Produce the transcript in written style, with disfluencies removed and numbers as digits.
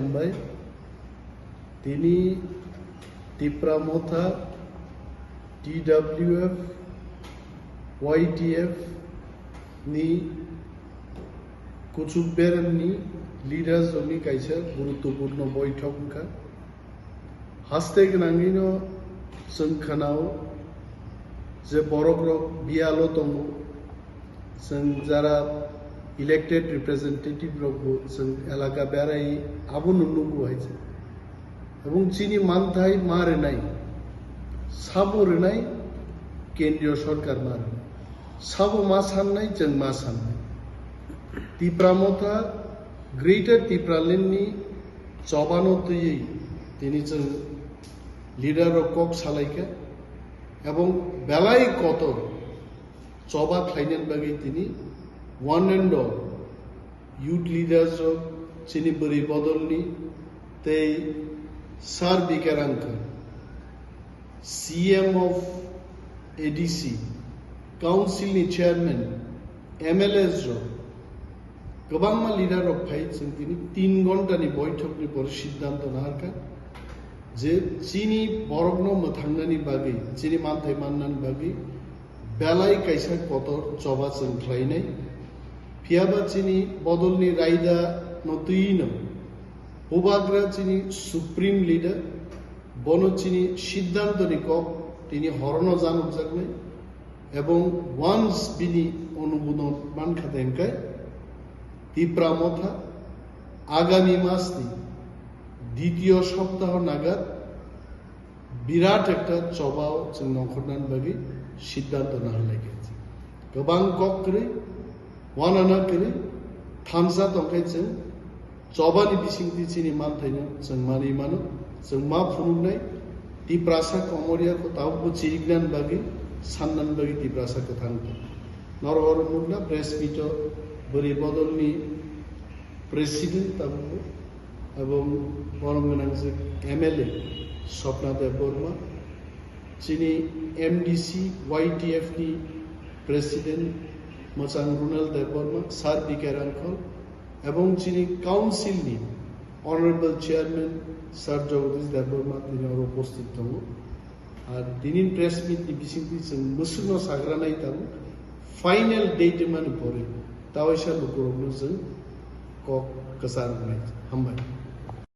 हामबाय তিনি Tipra Motha TWF YTF ni কুচুবেরনি leaders Johnny কাইসা গুরুত্বপূর্ণ বৈঠককা হাসতে গনাङैनो जों खोनाव जे बर'ग्रक बियालो दङ जों जारा इलेक्टेड रिप्रेजेंटेटिव रकबो जों एलाका बेराय आबो नुनुगु हायसे এবং চিনি মানথাই মারেনাই সাবরেনাই কেন্দ্রীয় সরকার মারে সাবো মা সাননাই जों मा साननाय তিপ্রামথা গ্রেটার তিপ্রালেন্ডनि চবানতयै তিনি जों লিডার কক সালাইকা এবং বেলাই কতর চবা খাইনেন বাগै তিনি one and all youth leaders চিনি বরি বদলनि तै Sir Bikarankar, CM of ADC, Council ni Chairman, MLS ro, गोबां लिडार of फाइट जों दिनै 3 घन्टानि बৈঠकनि पर सिद्धांत नारका जे चिनी बरगनो मथांनानि बागै चिनी मानथाय माननानि बागै बेलाय कायसा कतर चबा जों ख्लायनाय फियाबा चिनी बदलनि रायदा नतुइनो उबाग्रा चिनी सुप्रीम लीडर बनो चिनी सिद्धांत निকক তিনি হরণ জানুক জাগনাই এবং ওয়ান্স বিনি অনুমোদন মানখাতেনকায় তিপ্রামথা আগামী মাসনি দ্বিতীয় সপ্তাহ নাগাদ বিরাট একটা চবাও जों नखरनान बागै सिद्धांत नालायगेছে गोबां ककरै वानाना करै थामसा दंखाय जों चबानि बिसिंथि चिनि मानथायनो जों मानि मानो जों मा फुनुनाय तिप्रासा कमरियाखौ तावबो चिरिगनान बागै साननान बागै तिप्रासाखौ थांगोन नरहर मुगना प्रेस मिट बोरै बदलनि प्रेसिडेंट ताबो এবং বরংগনাং যে MLA স্বপ্না দেব বর্মা চিনি MDC YTF नि প্রেসিডেন্ট मोजां रुनाल देव बर्मा सार बिकारांकल এবং চিনি কাউন্সিলनि honourable chairman sir Jagadish Debbarma তিনি উপস্থিত দङ আর দিনিন প্রেস মিটनि बिसिंथि जों मुसुनो साग्रानाय ताब फाइनल डेट माने परे तावैसा लुकुरनो जों कक कसार हामबाय